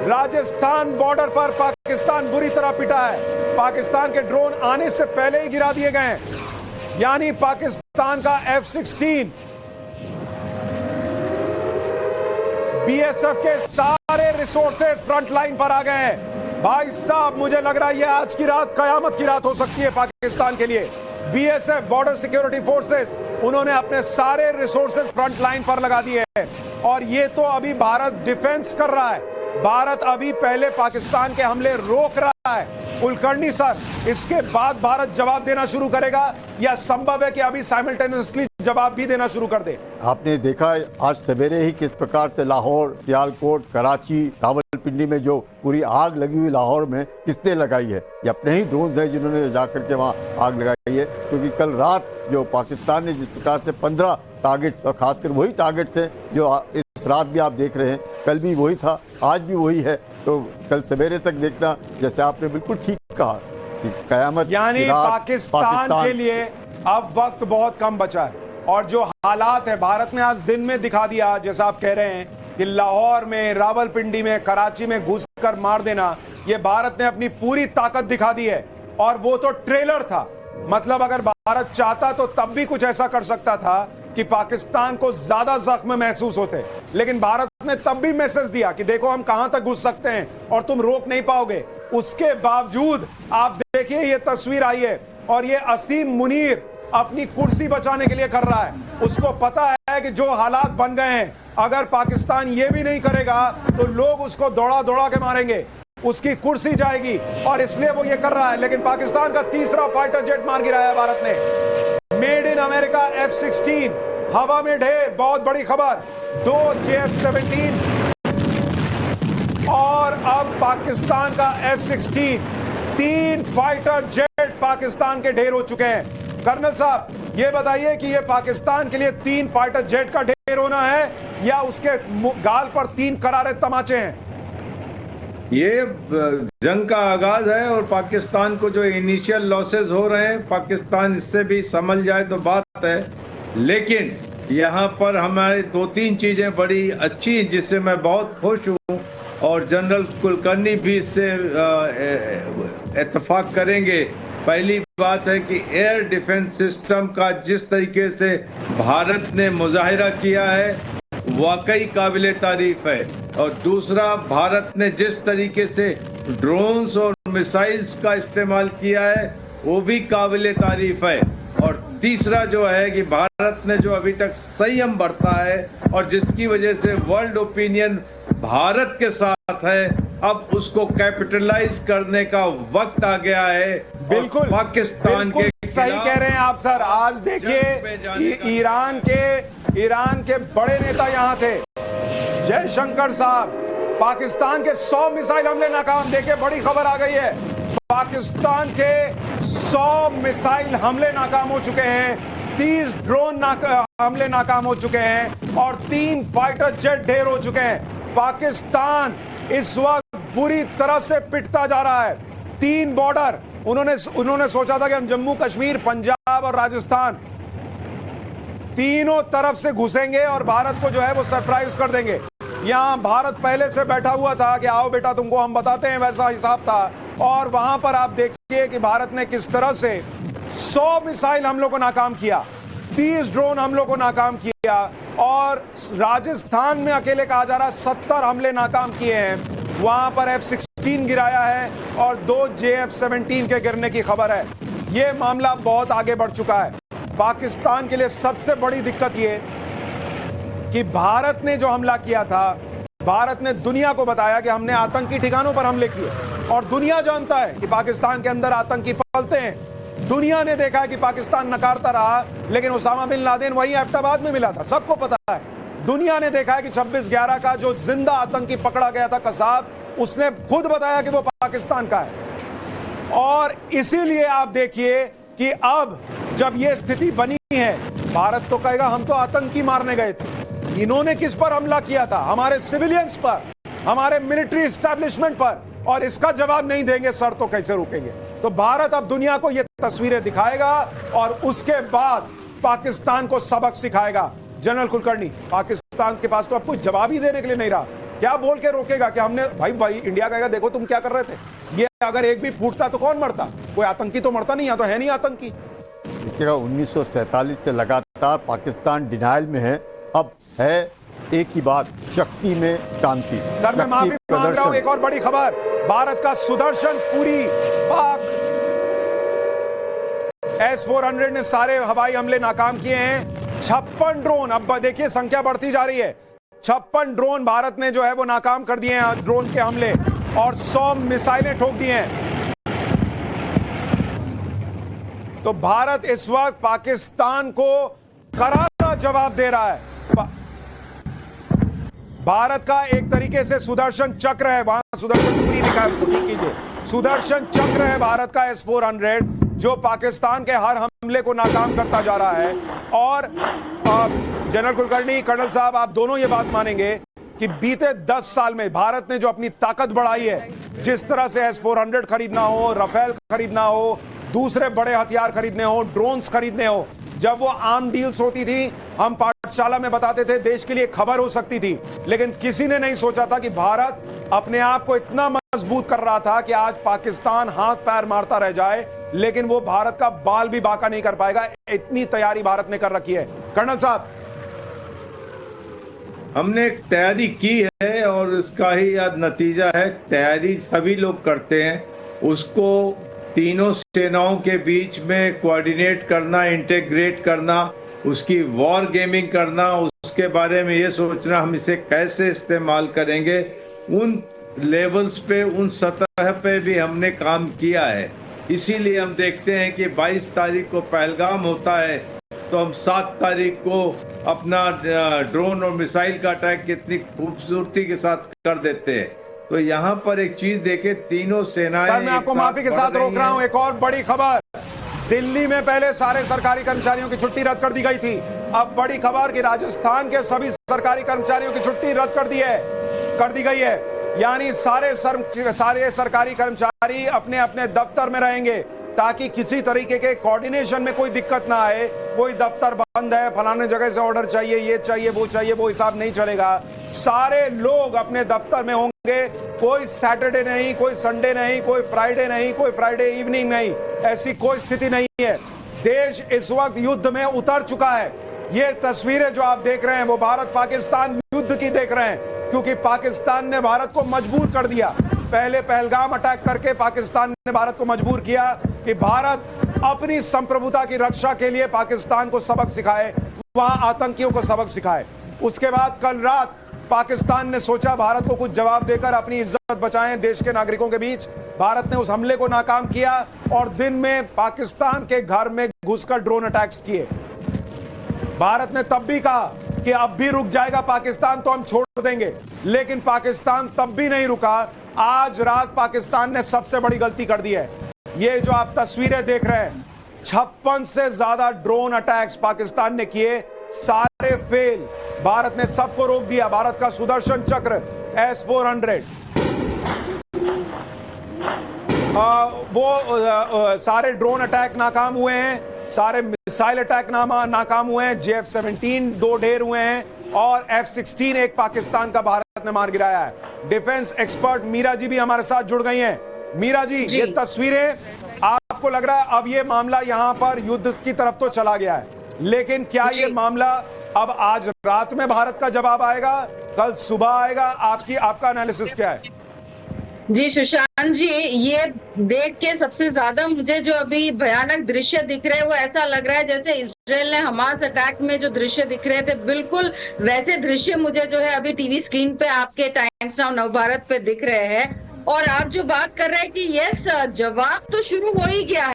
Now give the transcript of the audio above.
Rajasthan border पर पाकिस्तान बुरी तरह पिटा है। पाकिस्तान के ड्रोन आने से पहले ही गिरा दिए गए हैं। यानी पाकिस्तान का F-16 बीएसएफ के सारे रिसोर्सेज फ्रंट लाइन पर आ गए हैं। भाई साहब, मुझे लग रहा है ये आज की रात कयामत की रात हो सकती है पाकिस्तान के लिए। बीएसएफ बॉर्डर सिक्योरिटी फोर्सेस, उन्होंने अपने सारे रिसोर्सेज फ्रंट लाइन पर लगा दिए हैं। और ये तो अभी भारत डिफेंस कर रहा है। भारत अभी पहले पाकिस्तान के हमले रोक रहा है। कुलकर्णी सर, इसके बाद भारत जवाब देना शुरू करेगा या संभव है कि अभी साइमल्टेनियसली जवाब भी देना शुरू कर दे? आपने देखा आज सवेरे ही किस प्रकार से लाहौर, सियालकोट, कराची, रावलपिंडी में जो पूरी आग लगी हुई लाहौर में किसने लगाई है? ये अपने ही ड्रोन है जिन्होंने जाकर के वहाँ आग लगाई है। क्योंकि कल रात जो पाकिस्तान ने जिस प्रकार से 15 टारगेट्स, और खासकर वही टारगेट्स हैं जो इस रात भी आप देख रहे हैं, कल भी वही था, आज भी वही है। तो कल सवेरे तक देखना, जैसे आपने बिल्कुल ठीक कहा कि कयामत, यानी पाकिस्तान के लिए अब वक्त बहुत कम बचा है। और जो हालात है भारत ने आज दिन में दिखा दिया, जैसा आप कह रहे हैं कि लाहौर में, रावलपिंडी में, कराची में घुसकर मार देना, ये भारत ने अपनी पूरी ताकत दिखा दी है। और वो तो ट्रेलर था। मतलब अगर भारत चाहता तो तब भी कुछ ऐसा कर सकता था कि पाकिस्तान को ज्यादा जख्म महसूस होते, लेकिन भारत ने तब भी मैसेज दिया कि देखो हम कहां तक घुस सकते हैं और तुम रोक नहीं पाओगे। उसके बावजूद आप देखिए ये तस्वीर आई है और ये असीम मुनीर अपनी कुर्सी बचाने के लिए कर रहा है। उसको पता है कि जो हालात बन गए हैं, अगर पाकिस्तान ये भी नहीं करेगा तो लोग उसको दौड़ा दौड़ा के मारेंगे, उसकी कुर्सी जाएगी, और इसलिए वो ये कर रहा है। लेकिन पाकिस्तान का तीसरा फाइटर जेट मार गिराया भारत ने। मेड इन अमेरिका F-16 हवा में ढेर, बहुत बड़ी खबर। 2 JF-17 और अब पाकिस्तान का F-16, 3 फाइटर जेट पाकिस्तान के ढेर हो चुके हैं। कर्नल साहब, ये बताइए कि ये पाकिस्तान के लिए 3 फाइटर जेट का ढेर होना है या उसके गाल पर 3 करारे तमाचे हैं? ये जंग का आगाज है और पाकिस्तान को जो इनिशियल लॉसेस हो रहे हैं, पाकिस्तान इससे भी संभल जाए तो बात है। लेकिन यहाँ पर हमारी 2-3 चीजें बड़ी अच्छी जिससे मैं बहुत खुश हूँ और जनरल कुलकर्णी भी इससे इत्तेफाक करेंगे। पहली बात है कि एयर डिफेंस सिस्टम का जिस तरीके से भारत ने मुजाहिरा किया है वाकई काबिले तारीफ है। और दूसरा, भारत ने जिस तरीके से ड्रोन्स और मिसाइल्स का इस्तेमाल किया है वो भी काबिले तारीफ है। और तीसरा जो है कि भारत ने जो अभी तक संयम बरता है और जिसकी वजह से वर्ल्ड ओपिनियन भारत के साथ है, अब उसको कैपिटलाइज करने का वक्त आ गया है। बिल्कुल पाकिस्तान के सही कह रहे हैं आप सर। आज देखिए ईरान के बड़े नेता यहाँ थे, जयशंकर साहब। पाकिस्तान के 100 मिसाइल हमले नाकाम। देखिए बड़ी खबर आ गई है, पाकिस्तान के 100 मिसाइल हमले नाकाम हो चुके हैं, 30 ड्रोन हमले नाकाम हो चुके हैं और 3 फाइटर जेट ढेर हो चुके हैं। पाकिस्तान इस वक्त बुरी तरह से पिटता जा रहा है। 3 बॉर्डर उन्होंने सोचा था कि हम जम्मू कश्मीर, पंजाब और राजस्थान तीनों तरफ से घुसेंगे और भारत को जो है वो सरप्राइज कर देंगे। यहां भारत पहले से बैठा हुआ था कि आओ बेटा तुमको हम बताते हैं, वैसा हिसाब था। और वहां पर आप देखिए कि भारत ने किस तरह से 100 मिसाइल हमलों को नाकाम किया, 30 ड्रोन हमलों को नाकाम किया। और राजस्थान में अकेले कहा जा रहा है 70 हमले नाकाम किए हैं। वहां पर F-16 गिराया है और 2 JF-17 के गिरने की खबर है। यह मामला बहुत आगे बढ़ चुका है। पाकिस्तान के लिए सबसे बड़ी दिक्कत यह कि भारत ने जो हमला किया था, भारत ने दुनिया को बताया कि हमने आतंकी ठिकानों पर हमले किए और दुनिया जानता है कि पाकिस्तान के अंदर आतंकी पलते हैं। दुनिया ने देखा है कि पाकिस्तान नकारता रहा, लेकिन उसामा बिन लादेन वही एबटाबाद में मिला था, सबको पता है। दुनिया ने देखा है कि 26/11 का जो जिंदा आतंकी पकड़ा गया था कसाब, उसने खुद बताया कि वो पाकिस्तान का है। और इसीलिए आप देखिए कि अब जब यह स्थिति बनी है, भारत तो कहेगा हम तो आतंकी मारने गए थे। इन्होंने किस पर हमला किया था? हमारे सिविलियंस पर, हमारे मिलिट्री एस्टैब्लिशमेंट पर। और इसका जवाब नहीं देंगे सर तो कैसे रुकेंगे? तो भारत अब दुनिया को ये तस्वीरें दिखाएगा और उसके बाद पाकिस्तान को सबक सिखाएगा। जनरल कुलकर्णी, पाकिस्तान के पास तो अब कोई जवाब ही देने के लिए नहीं रहा। क्या बोल के रोकेगा कि हमने भाई इंडिया कहेगा देखो तुम क्या कर रहे थे, ये अगर एक भी फूटता तो कौन मरता, कोई आतंकी तो मरता नहीं, या तो है नहीं आतंकी। देखिएगा 1947 से लगातार पाकिस्तान डिनाइल में है, अब है एक ही बात, शक्ति में शांति। सर मैं माफी मांग रहा हूं, एक और बड़ी खबर, भारत का सुदर्शन पूरी पाक S-400 ने सारे हवाई हमले नाकाम किए हैं। 56 ड्रोन, अब देखिए संख्या बढ़ती जा रही है, 56 ड्रोन भारत ने जो है वो नाकाम कर दिए हैं ड्रोन के हमले, और 100 मिसाइलें ठोक दी हैं। तो भारत इस वक्त पाकिस्तान को करारा जवाब दे रहा है। भारत का एक तरीके से सुदर्शन चक्र है, वहां सुदर्शन पूरी लिखा है, उसको ठीक कीजिए, सुदर्शन चक्र है भारत का S-400, जो पाकिस्तान के हर हमले को नाकाम करता जा रहा है। और जनरल कुलकर्णी, कर्नल साहब, आप दोनों ये बात मानेंगे कि बीते 10 साल में भारत ने जो अपनी ताकत बढ़ाई है, जिस तरह से S-400 खरीदना हो, राफेल खरीदना हो, दूसरे बड़े हथियार खरीदने हो, ड्रोन्स खरीदने हो, जब वो आम डील्स होती थी हम पाठशाला में बताते थे देश के लिए खबर हो सकती थी, लेकिन किसी ने नहीं सोचा था कि भारत अपने आप को इतना मजबूत कर रहा था कि आज पाकिस्तान हाथ पैर मारता रह जाए लेकिन वो भारत का बाल भी बांका नहीं कर पाएगा, इतनी तैयारी भारत ने कर रखी है। कर्नल साहब, हमने तैयारी की है और इसका ही नतीजा है, तैयारी सभी लोग करते हैं, उसको तीनों सेनाओं के बीच में कोऑर्डिनेट करना, इंटीग्रेट करना, उसकी वॉर गेमिंग करना, उसके बारे में ये सोचना हम इसे कैसे इस्तेमाल करेंगे, उन लेवल्स पे, उन सतह पे भी हमने काम किया है। इसीलिए हम देखते हैं कि 22 तारीख को पहलगाम होता है तो हम 7 तारीख को अपना ड्रोन और मिसाइल का अटैक कितनी खूबसूरती के साथ कर देते हैं। तो यहाँ पर एक चीज देखे, तीनों सेनाएं, सर मैं आपको माफी के साथ रोक रहा हूं, एक और बड़ी खबर, दिल्ली में पहले सारे सरकारी कर्मचारियों की छुट्टी रद्द कर दी गई थी, अब बड़ी खबर कि राजस्थान के सभी सरकारी कर्मचारियों की छुट्टी रद्द कर दी गई है, यानी सारे सरकारी कर्मचारी अपने अपने दफ्तर में रहेंगे ताकि किसी तरीके के कोऑर्डिनेशन में कोई दिक्कत ना आए। कोई दफ्तर बंद है, फलाने जगह से ऑर्डर चाहिए, ये चाहिए, वो हिसाब नहीं चलेगा, सारे लोग अपने दफ्तर में होंगे, कोई सैटरडे नहीं, कोई संडे नहीं, कोई फ्राइडे नहीं, कोई फ्राइडे इवनिंग नहीं, ऐसी कोई स्थिति नहीं है। देश इस वक्त युद्ध में उतर चुका है। ये तस्वीरें जो आप देख रहे हैं वो भारत पाकिस्तान युद्ध की देख रहे हैं, क्योंकि पाकिस्तान ने भारत को मजबूर कर दिया। पहले पहलगाम अटैक करके पाकिस्तान ने भारत को मजबूर किया कि भारत अपनी संप्रभुता की रक्षा के लिए पाकिस्तान को सबक सिखाए, वहां आतंकियों को सबक सिखाए। उसके बाद कल रात पाकिस्तान ने सोचा भारत को कुछ जवाब देकर अपनी इज्जत बचाएं देश के नागरिकों के बीच। भारत ने उस हमले को नाकाम किया और दिन में पाकिस्तान के घर में घुसकर ड्रोन अटैक्स किए। भारत ने तब भी कहा कि अब भी रुक जाएगा पाकिस्तान तो हम छोड़ देंगे, लेकिन पाकिस्तान तब भी नहीं रुका। आज रात पाकिस्तान ने सबसे बड़ी गलती कर दी है। ये जो आप तस्वीरें देख रहे हैं, 56 से ज्यादा ड्रोन अटैक्स पाकिस्तान ने किए, सारे फेल। भारत ने सबको रोक दिया। भारत का सुदर्शन चक्र S-400 सारे ड्रोन अटैक नाकाम हुए हैं, सारे मिसाइल अटैक नाकाम हुए हैं, JF-17 2 ढेर हुए हैं और F-16 एक पाकिस्तान का भारत ने मार गिराया है। डिफेंस एक्सपर्ट मीरा जी भी हमारे साथ जुड़ गई हैं। मीरा जी, ये तस्वीरें, आपको लग रहा है अब ये मामला यहां पर युद्ध की तरफ तो चला गया है, लेकिन क्या ये मामला अब आज रात में भारत का जवाब आएगा, कल सुबह आएगा? आपका एनालिसिस क्या है? जी सुशांत जी, ये देख के सबसे ज्यादा मुझे जो अभी भयानक दृश्य दिख रहे हैं वो ऐसा लग रहा है जैसे इजराइल ने हमास अटैक में जो दृश्य दिख रहे थे, बिल्कुल वैसे दृश्य मुझे जो है अभी टीवी स्क्रीन पे आपके टाइम्स नाउ नवभारत पे दिख रहे हैं। और आप जो बात कर रहे हैं कि यस, जवाब तो शुरू हो ही गया है।